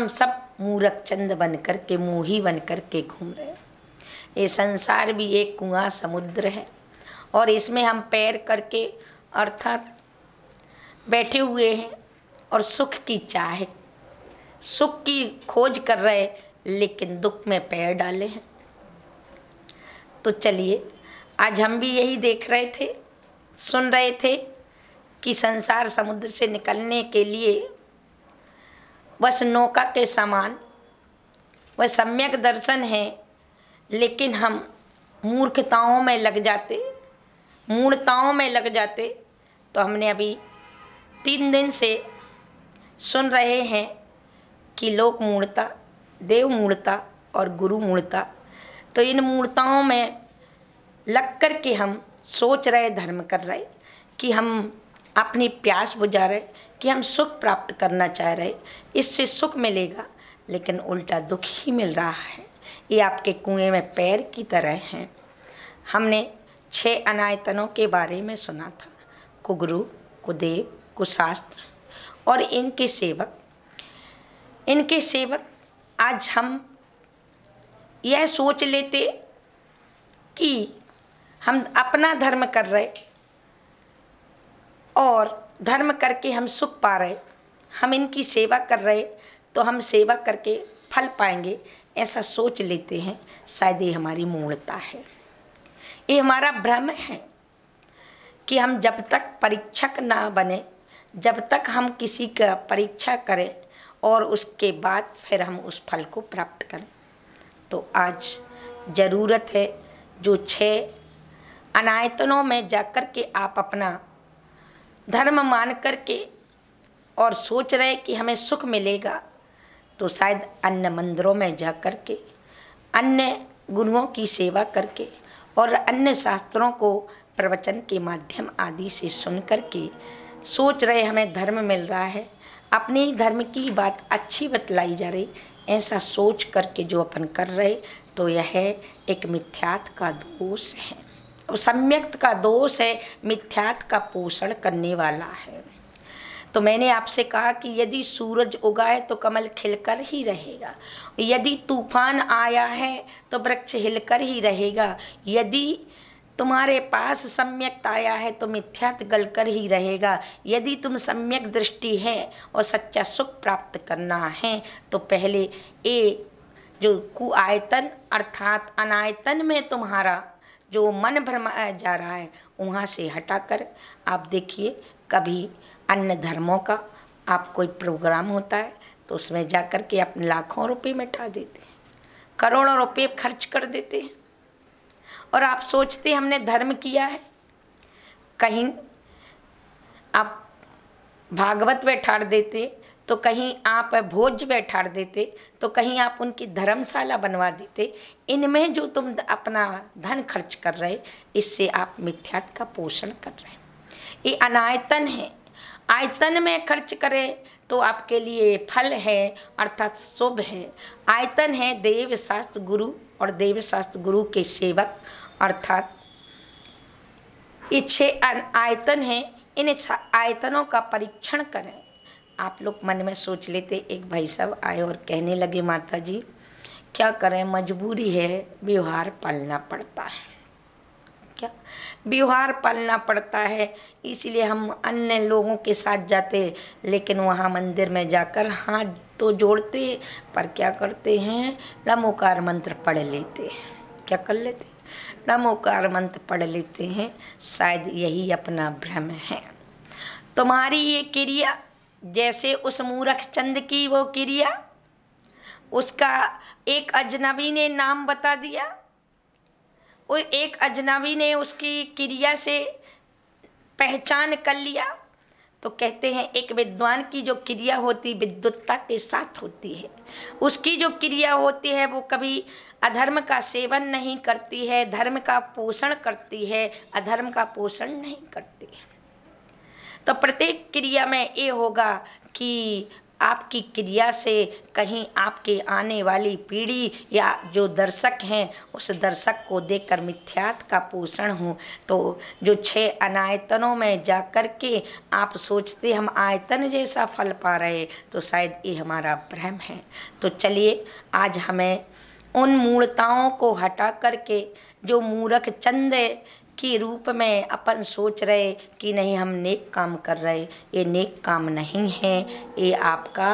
हम सब मूरख चंद बन कर के, मोही बन कर के घूम रहे हैं। ये संसार भी एक कुआं समुद्र है और इसमें हम पैर करके अर्थात बैठे हुए हैं और सुख की चाह, सुख की खोज कर रहे, लेकिन दुख में पैर डाले हैं। तो चलिए, आज हम भी यही देख रहे थे, सुन रहे थे कि संसार समुद्र से निकलने के लिए बस नौका के समान वह सम्यक दर्शन है, लेकिन हम मूर्खताओं में लग जाते, मूढ़ताओं में लग जाते। तो हमने अभी 3 दिन से सुन रहे हैं कि लोक मूढ़ता, देव मूढ़ता और गुरु मूढ़ता। तो इन मूढ़ताओं में लग कर के हम सोच रहे, धर्म कर रहे कि हम अपनी प्यास बुझा रहे, कि हम सुख प्राप्त करना चाह रहे, इससे सुख मिलेगा, लेकिन उल्टा दुख ही मिल रहा है। ये आपके कुएं में पैर की तरह हैं। हमने 6 अनायतनों के बारे में सुना था, कुगुरु, कुदेव, कुशास्त्र और इनके सेवक। आज हम यह सोच लेते कि हम अपना धर्म कर रहे और धर्म करके हम सुख पा रहे, हम इनकी सेवा कर रहे तो हम सेवा करके फल पाएंगे, ऐसा सोच लेते हैं। शायद ये हमारी मूढ़ता है, ये हमारा भ्रम है कि हम जब तक परीक्षक ना बने, जब तक हम किसी का परीक्षा करें और उसके बाद फिर हम उस फल को प्राप्त करें। तो आज ज़रूरत है जो 6 अनायतनों में जाकर के आप अपना धर्म मान कर के और सोच रहे कि हमें सुख मिलेगा, तो शायद अन्य मंदिरों में जा कर के, अन्य गुरुओं की सेवा करके और अन्य शास्त्रों को प्रवचन के माध्यम आदि से सुन कर के सोच रहे हमें धर्म मिल रहा है, अपने धर्म की बात अच्छी बतलाई जा रही, ऐसा सोच करके जो अपन कर रहे, तो यह एक मिथ्यात्व का दोष है, सम्यक्त का दोष है, मिथ्यात्व का पोषण करने वाला है। तो मैंने आपसे कहा कि यदि सूरज उगाए तो कमल खिलकर ही रहेगा, यदि तूफान आया है तो वृक्ष हिलकर ही रहेगा, यदि तुम्हारे पास सम्यक आया है तो मिथ्यात्व गलकर ही रहेगा। यदि तुम सम्यक दृष्टि है और सच्चा सुख प्राप्त करना है, तो पहले ये जो कुआयतन अर्थात अनायतन में तुम्हारा जो मन भरमाया जा रहा है, वहाँ से हटाकर आप देखिए, कभी अन्य धर्मों का आप कोई प्रोग्राम होता है तो उसमें जाकर के आप लाखों रुपए मिटा देते हैं, करोड़ों रुपए खर्च कर देते हैं और आप सोचते हमने धर्म किया है। कहीं आप भागवत बैठाड़ देते, तो कहीं आप भोज बैठाड़ देते, तो कहीं आप उनकी धर्मशाला बनवा देते। इनमें जो तुम अपना धन खर्च कर रहे, इससे आप मिथ्यात्व का पोषण कर रहे। ये अनायतन है, आयतन में खर्च करें तो आपके लिए फल है अर्थात शुभ है। आयतन है देव शास्त्र गुरु और देव शास्त्र गुरु के सेवक, अर्थात ये 6 आयतन हैं। इन आयतनों का परीक्षण करें। आप लोग मन में सोच लेते, एक भाई साहब आए और कहने लगे, माता जी क्या करें, मजबूरी है, व्यवहार पालना पड़ता है। क्या व्यवहार पालना पड़ता है, इसलिए हम अन्य लोगों के साथ जाते, लेकिन वहाँ मंदिर में जाकर हाथ तो जोड़ते, पर क्या करते हैं, नमोकार मंत्र पढ़ लेते हैं। क्या कर लेते, नमोकार मंत्र पढ़ लेते हैं। शायद यही अपना भ्रम है। तुम्हारी ये क्रिया जैसे उस मूर्ख चंद की वो क्रिया, उसका एक अजनबी ने नाम बता दिया, वो एक अजनबी ने उसकी क्रिया से पहचान कर लिया। तो कहते हैं एक विद्वान की जो क्रिया होती विद्वत्ता के साथ होती है, उसकी जो क्रिया होती है वो कभी अधर्म का सेवन नहीं करती है, धर्म का पोषण करती है, अधर्म का पोषण नहीं करती है। तो प्रत्येक क्रिया में ये होगा कि आपकी क्रिया से कहीं आपके आने वाली पीढ़ी या जो दर्शक हैं उस दर्शक को देखकर मिथ्यात्व का पोषण हो। तो जो 6 अनायतनों में जा कर के आप सोचते हम आयतन जैसा फल पा रहे, तो शायद ये हमारा भ्रम है। तो चलिए आज हमें उन मूर्ताओं को हटा करके जो मूर्ख चंद के रूप में अपन सोच रहे कि नहीं हम नेक काम कर रहे, ये नेक काम नहीं है, ये आपका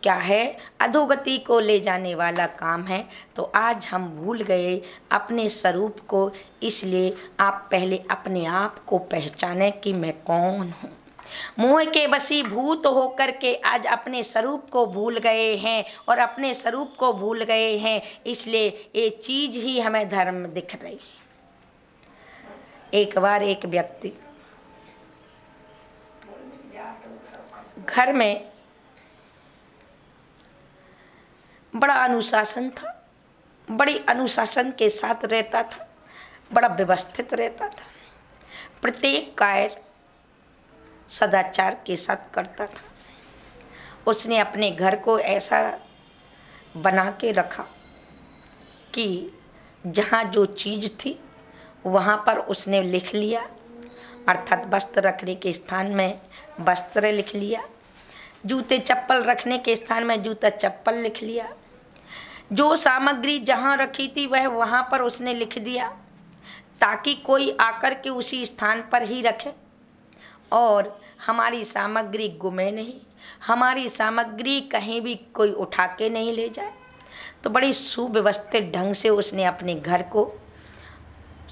क्या है, अधोगति को ले जाने वाला काम है। तो आज हम भूल गए अपने स्वरूप को, इसलिए आप पहले अपने आप को पहचाने कि मैं कौन हूँ। मोह के वशीभूत होकर के आज अपने स्वरूप को भूल गए हैं, और अपने स्वरूप को भूल गए हैं इसलिए ये चीज ही हमें धर्म दिख रही है। एक बार एक व्यक्ति घर में बड़ा अनुशासन था, बड़ी अनुशासन के साथ रहता था, बड़ा व्यवस्थित रहता था, प्रत्येक कार्य सदाचार के साथ करता था। उसने अपने घर को ऐसा बना के रखा कि जहाँ जो चीज़ थी वहाँ पर उसने लिख लिया, अर्थात वस्त्र रखने के स्थान में वस्त्र लिख लिया, जूते चप्पल रखने के स्थान में जूता चप्पल लिख लिया, जो सामग्री जहाँ रखी थी वह वहाँ पर उसने लिख दिया ताकि कोई आकर के उसी स्थान पर ही रखे और हमारी सामग्री गुमे नहीं, हमारी सामग्री कहीं भी कोई उठा के नहीं ले जाए। तो बड़ी सुव्यवस्थित ढंग से उसने अपने घर को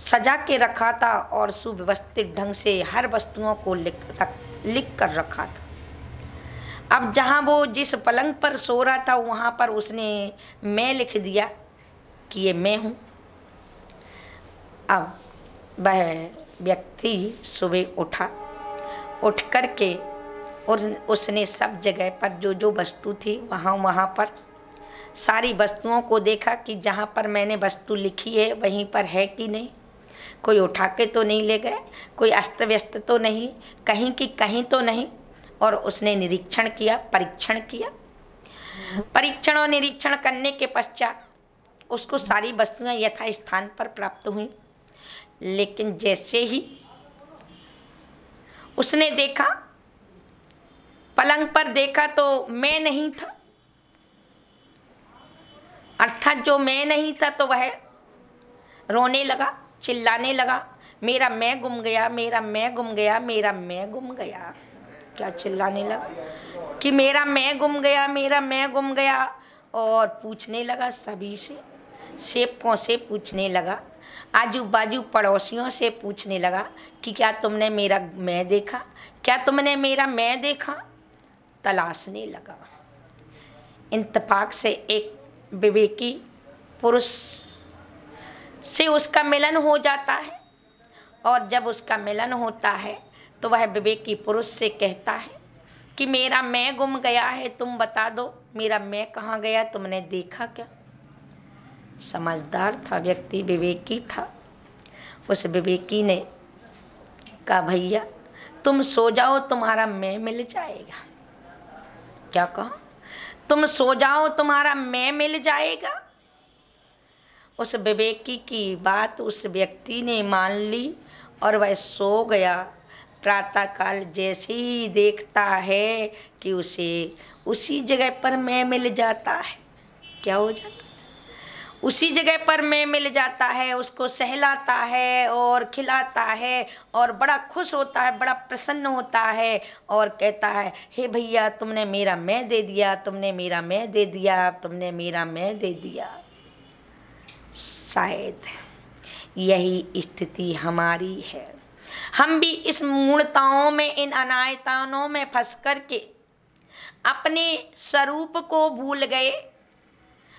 सजा के रखा था और सुव्यवस्थित ढंग से हर वस्तुओं को लिख कर रखा था। अब जहाँ वो जिस पलंग पर सो रहा था वहाँ पर उसने मैं लिख दिया कि ये मैं हूँ। अब वह व्यक्ति सुबह उठा, उठ कर के और उसने सब जगह पर जो जो वस्तु थी वहाँ पर सारी वस्तुओं को देखा कि जहाँ पर मैंने वस्तु लिखी है वहीं पर है कि नहीं, कोई उठा के तो नहीं ले गए, कोई अस्त व्यस्त तो नहीं, कहीं की कहीं तो नहीं। और उसने निरीक्षण किया, परीक्षण किया। परीक्षण और निरीक्षण करने के पश्चात उसको सारी वस्तुएं यथा स्थान पर प्राप्त हुई। लेकिन जैसे ही उसने देखा, पलंग पर देखा तो मैं नहीं था, अर्थात जो मैं नहीं था तो वह रोने लगा, चिल्लाने लगा, मेरा मैं गुम गया, मेरा मैं गुम गया, मेरा मैं गुम गया। क्या चिल्लाने लगा कि मेरा मैं गुम गया, मेरा मैं गुम गया। और पूछने लगा सभी से, सेवकों से पूछने लगा, आजू बाजू पड़ोसियों से पूछने लगा कि क्या तुमने मेरा मैं देखा, क्या तुमने मेरा मैं देखा। तलाशने लगा। इंतफाक से एक विवेकी पुरुष से उसका मिलन हो जाता है, और जब उसका मिलन होता है तो वह विवेकी पुरुष से कहता है कि मेरा मैं गुम गया है, तुम बता दो मेरा मैं कहाँ गया, तुमने देखा क्या। समझदार था व्यक्ति, विवेकी था। उस विवेकी ने कहा भैया तुम सो जाओ, तुम्हारा मैं मिल जाएगा। क्या कहा? तुम सो जाओ, तुम्हारा मैं मिल जाएगा। उस विवेकी की बात उस व्यक्ति ने मान ली और वह सो गया। प्रातःकाल जैसे ही देखता है कि उसे उसी जगह पर मैं मिल जाता है। क्या हो जाता है? उसी जगह पर मैं मिल जाता है, उसको सहलाता है और खिलाता है और बड़ा खुश होता है, बड़ा प्रसन्न होता है और कहता है हे भैया तुमने मेरा मैं दे दिया, तुमने मेरा मैं दे दिया, तुमने मेरा मैं दे दिया। शायद यही स्थिति हमारी है। हम भी इस मूर्ताओं में, इन अनायतनों में फंस कर के अपने स्वरूप को भूल गए,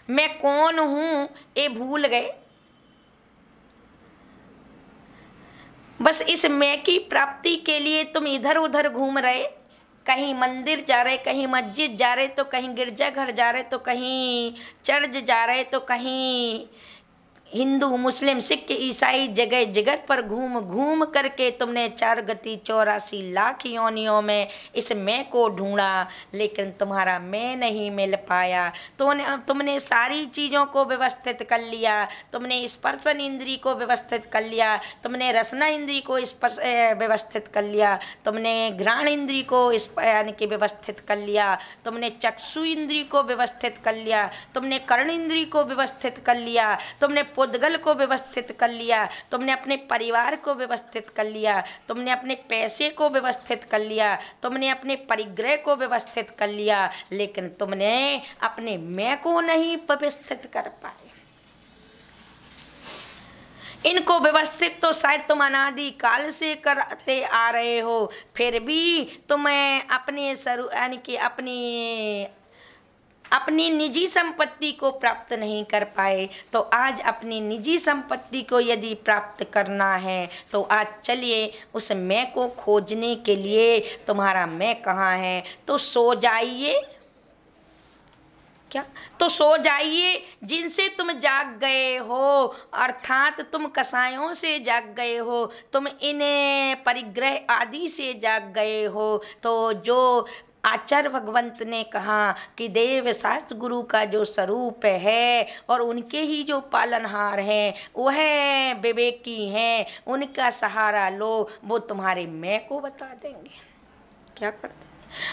मैं कौन हूं ये भूल गए। बस इस मैं की प्राप्ति के लिए तुम इधर उधर घूम रहे, कहीं मंदिर जा रहे, कहीं मस्जिद जा रहे, तो कहीं गिरजाघर जा रहे, तो कहीं चर्च जा रहे, तो कहीं हिंदू मुस्लिम सिख ईसाई जगह जगह पर घूम घूम करके तुमने 4 गति 84 लाख योनियों में इस मैं को ढूंढा, लेकिन तुम्हारा मैं नहीं मिल पाया। तुमने सारी चीज़ों को व्यवस्थित कर लिया, तुमने स्पर्शन इंद्री को व्यवस्थित कर लिया, तुमने रसना इंद्री को व्यवस्थित कर लिया, तुमने घ्राण इंद्री को यानी कि व्यवस्थित कर लिया, तुमने चक्षु इंद्री को व्यवस्थित कर लिया, तुमने कर्ण इंद्री को व्यवस्थित कर लिया, तुमने पुद्गल को व्यवस्थित कर लिया, तुमने अपने परिवार को व्यवस्थित कर लिया, तुमने अपने पैसे को व्यवस्थित कर लिया, तुमने अपने परिग्रह को व्यवस्थित कर लिया, लेकिन तुमने अपने मैं को नहीं व्यवस्थित कर पाए। इनको व्यवस्थित तो शायद तुम अनादि काल से करते आ रहे हो, फिर भी तुम्हें अपने यानी कि अपनी निजी संपत्ति को प्राप्त नहीं कर पाए। तो आज अपनी निजी संपत्ति को यदि प्राप्त करना है तो आज चलिए उस मैं को खोजने के लिए। तुम्हारा मैं कहाँ है? तो सो जाइए। क्या? तो सो जाइए जिनसे तुम जाग गए हो, अर्थात तुम कसायों से जाग गए हो, तुम इन परिग्रह आदि से जाग गए हो। तो जो आचार्य भगवंत ने कहा कि देव शास्त्र गुरु का जो स्वरूप है और उनके ही जो पालनहार हैं वह विवेकी हैं, उनका सहारा लो, वो तुम्हारे मैं को बता देंगे। क्या करते?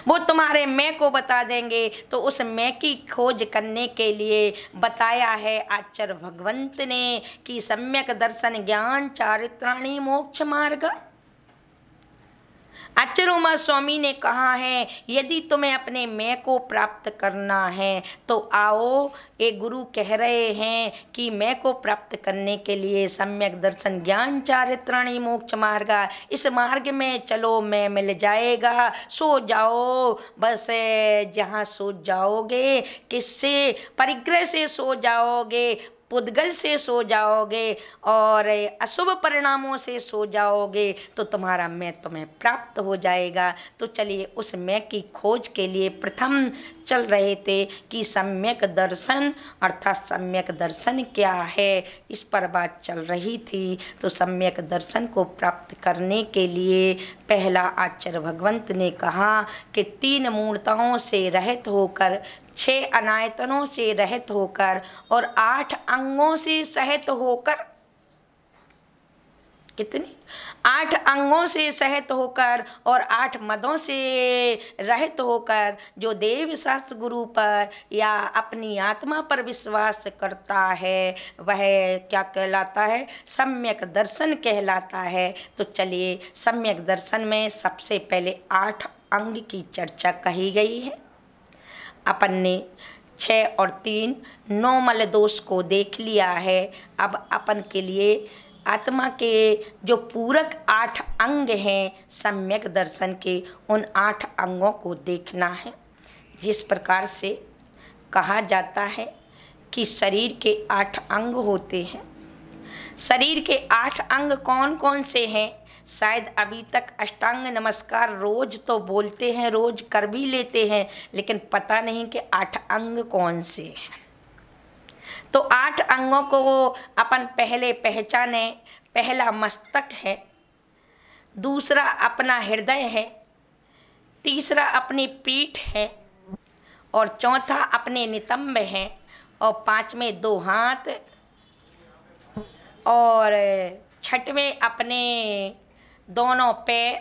वो तुम्हारे मैं को बता देंगे। तो उस मैं की खोज करने के लिए बताया है आचार्य भगवंत ने कि सम्यक दर्शन ज्ञान चारित्राणी मोक्ष मार्ग। आचार्य उमा स्वामी ने कहा है यदि तुम्हें अपने मैं को प्राप्त करना है तो आओ, एक गुरु कह रहे हैं कि मैं को प्राप्त करने के लिए सम्यक दर्शन ज्ञान चारित्राणी मोक्ष मार्ग, इस मार्ग में चलो मैं मिल जाएगा। सो जाओ बस, जहाँ सो जाओगे, किससे? परिग्रह से सो जाओगे, पुद्गल से सो जाओगे और अशुभ परिणामों से सो जाओगे तो तुम्हारा मैं तुम्हें प्राप्त हो जाएगा। तो चलिए उस मैं की खोज के लिए प्रथम चल रहे थे कि सम्यक दर्शन अर्थात सम्यक दर्शन क्या है, इस पर बात चल रही थी। तो सम्यक दर्शन को प्राप्त करने के लिए पहला आचार्य भगवंत ने कहा कि 3 मूर्ताओं से रहित होकर, 6 अनायतनों से रहित होकर और 8 अंगों से सहित होकर, कितने? 8 अंगों से सहित होकर और 8 मदों से रहित होकर जो देव शास्त्र गुरु पर या अपनी आत्मा पर विश्वास करता है वह क्या कहलाता है? सम्यक दर्शन कहलाता है। तो चलिए सम्यक दर्शन में सबसे पहले 8 अंग की चर्चा कही गई है। अपन ने 6 और 3 9 मल दोष को देख लिया है। अब अपन के लिए आत्मा के जो पूरक 8 अंग हैं सम्यक दर्शन के, उन 8 अंगों को देखना है। जिस प्रकार से कहा जाता है कि शरीर के 8 अंग होते हैं। शरीर के 8 अंग कौन कौन से हैं? शायद अभी तक अष्टांग नमस्कार रोज तो बोलते हैं, रोज कर भी लेते हैं, लेकिन पता नहीं कि 8 अंग कौन से हैं। तो 8 अंगों को अपन पहले पहचाने। पहला मस्तक है, दूसरा अपना हृदय है, तीसरा अपनी पीठ है और चौथा अपने नितंब है और 5वें 2 हाथ और 6वें अपने दोनों पैर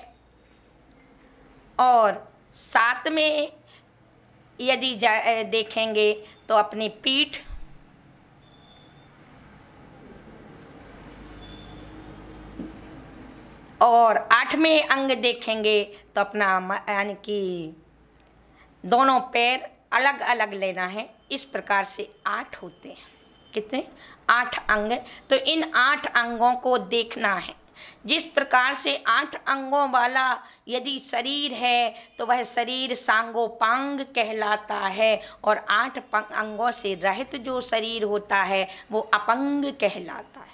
और 7वें यदि देखेंगे तो अपनी पीठ और 8वें अंग देखेंगे तो अपना यानी कि दोनों पैर अलग अलग लेना है। इस प्रकार से 8 होते हैं। कितने? 8 अंग। तो इन 8 अंगों को देखना है। जिस प्रकार से 8 अंगों वाला यदि शरीर है तो वह शरीर सांगोपांग कहलाता है और 8 अंगों से रहित जो शरीर होता है वो अपंग कहलाता है।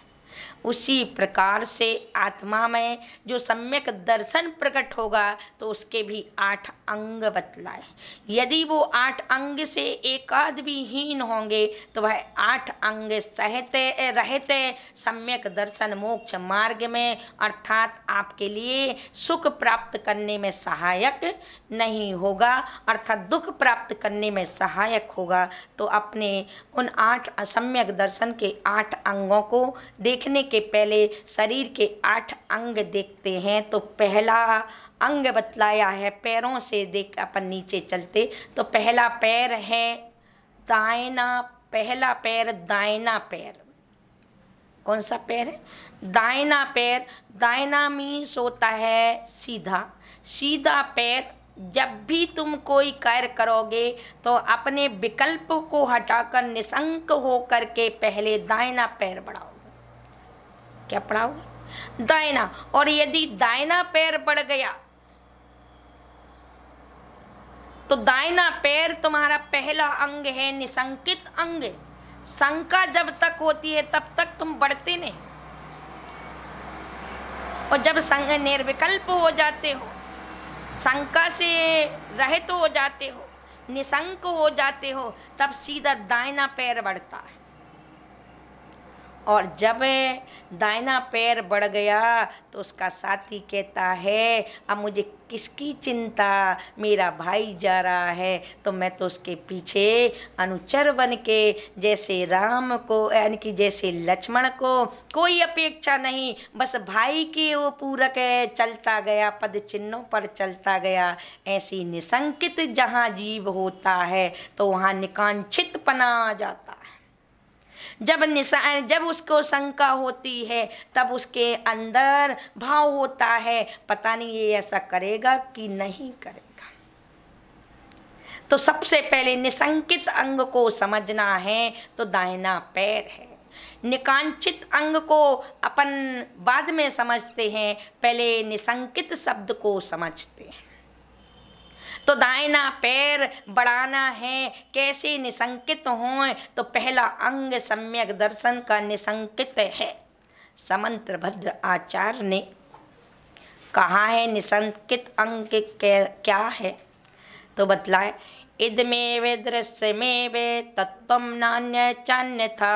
उसी प्रकार से आत्मा में जो सम्यक दर्शन प्रकट होगा तो उसके भी 8 अंग बतलाए। यदि वो 8 अंग से एकाध भी हीन होंगे तो वह 8 अंग सहते रहते सम्यक दर्शन मोक्ष मार्ग में अर्थात आपके लिए सुख प्राप्त करने में सहायक नहीं होगा, अर्थात दुख प्राप्त करने में सहायक होगा। तो अपने उन 8 असम्यक दर्शन के 8 अंगों को देखने के पहले शरीर के 8 अंग देखते हैं। तो पहला अंग बतलाया है, पैरों से देख अपन नीचे चलते तो पहला पैर है दाहिना, पहला पैर दाहिना पैर। कौन सा पैर है? दाहिना पैर। दाहिना मीन्स होता है सीधा। सीधा पैर जब भी तुम कोई कार्य करोगे तो अपने विकल्प को हटाकर निशंक हो करके पहले दाहिना पैर बढ़ाओगे। क्या बढ़ाओगे? दाहिना। और यदि दाहिना पैर बढ़ गया तो दाहिना पैर तुम्हारा पहला अंग है, निशंकित अंग। शंका जब तक होती है तब तक तुम बढ़ते नहीं, और जब संग निर्विकल्प हो जाते हो, शंका से रहित हो जाते हो, निशंक हो जाते हो, तब सीधा दाहिना पैर बढ़ता है। और जब दाहिना पैर बढ़ गया तो उसका साथी कहता है अब मुझे किसकी चिंता, मेरा भाई जा रहा है तो मैं तो उसके पीछे अनुचर बन के जैसे राम को यानी कि जैसे लक्ष्मण को कोई अपेक्षा नहीं, बस भाई के वो पूरक चलता गया, पद चिन्हों पर चलता गया। ऐसी निशंकित जहाँ जीव होता है तो वहाँ निकांक्षितपना आ जाता है। जब उसको शंका होती है तब उसके अंदर भाव होता है पता नहीं ये ऐसा करेगा कि नहीं करेगा। तो सबसे पहले निशंकित अंग को समझना है तो दाहिना पैर है। निकांक्षित अंग को अपन बाद में समझते हैं, पहले निशंकित शब्द को समझते हैं। तो दाहिना पैर बढ़ाना है, कैसे निशंकित हों? तो पहला अंग सम्यक दर्शन का निशंकित है। समंत्रभद्र आचार्य ने कहा है निशंकित अंग क्या है, तो बतलाए इदमेव दृश्यमेव तत्त्वं नान्य चान्यथा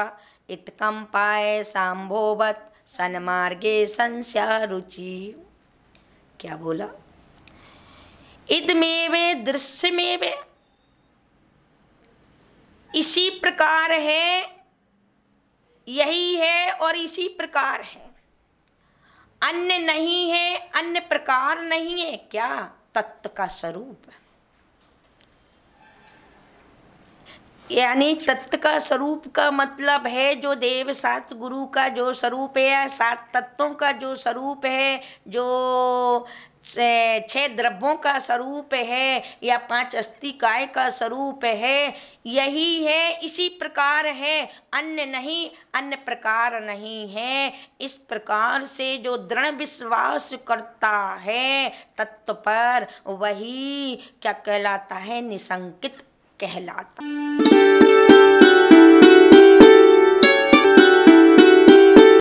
इत्कंपाय सांभोवत सन्मार्गे संस्या रुचि। क्या बोला? इदमेवे दृश्यमेवे, इसी प्रकार है, यही है और इसी प्रकार है, अन्य नहीं है, अन्य प्रकार नहीं है। क्या? तत्व का स्वरूप। यानी तत्व का स्वरूप का मतलब है जो देव सात गुरु का जो स्वरूप है, 7 तत्वों का जो स्वरूप है, जो 6 द्रव्यों का स्वरूप है या 5 अस्थिकाय का स्वरूप है, यही है, इसी प्रकार है, अन्य नहीं, अन्य प्रकार नहीं है। इस प्रकार से जो दृढ़ विश्वास करता है तत्व पर, वही क्या कहलाता है? निशंकित कहलाता।